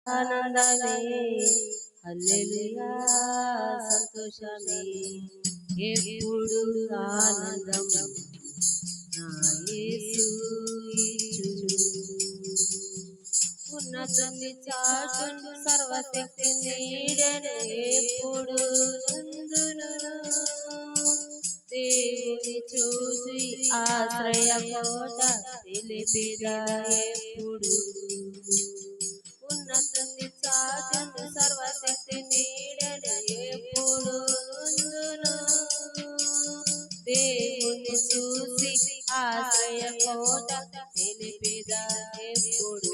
ఆనందమే హల్లెలూయా సంతోషమే ఎప్పుడు ఆనందం నా యేసు ఇచ్చును ఉన్నతుని చాటును సర్వశక్తి నీడను ఎప్పుడు నందును దేవుని చూసి ఆశ్రయ కోట తెలిపిదా ఎప్పుడు ఉన్నతుని చాటును సర్వశక్తి నీడను ఎప్పుడు నందును దేవుని చూసి ఆశ్రయ కోట తెలిపిదా ఎప్పుడు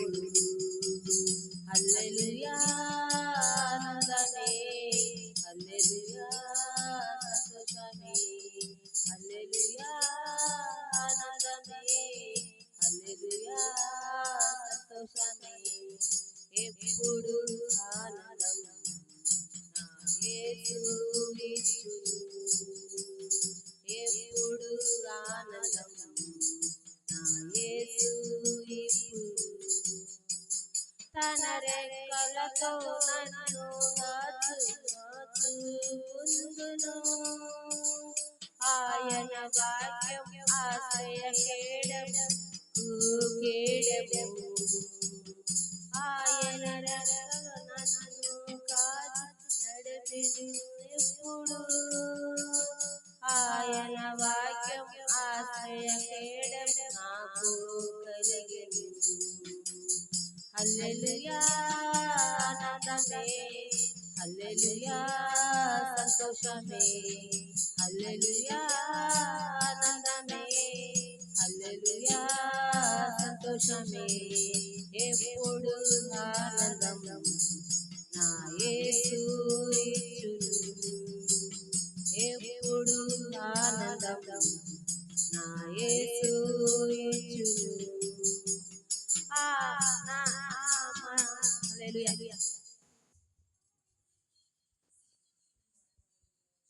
హల్లెలూయా ఆనందమే హల్లెలూయా సంతోషమే హల్లెలూయా ఆనందమే హల్లెలూయా సంతోషమే ఎప్పుడు ఆనందం నా యేసు ఇచ్చును ఎప్పుడు ఆనందం నా యేసు ఇప్పుడు తన రెక్కలతో నన్ను దాచుకుందును ఆయన వాక్యం ఆశ్రయ కేడము ఆయన రెక్కలు నన్ను కాచి నడిపిను ఎప్పుడు ఆయన వాక్యం ఆశ్రయ కేడము నాకు కలిగిను హల్లెలూయా ఆనందమే హల్లెలూయా సంతోషమే హల్లెలూయా ఆనందమే హల్లెలూయా సంతోషమే ఎప్పుడు ఆనందం నా యేసు ఇచ్చును ఎప్పుడు ఆనందం నా యేసు ఇచ్చును హల్లెలూయా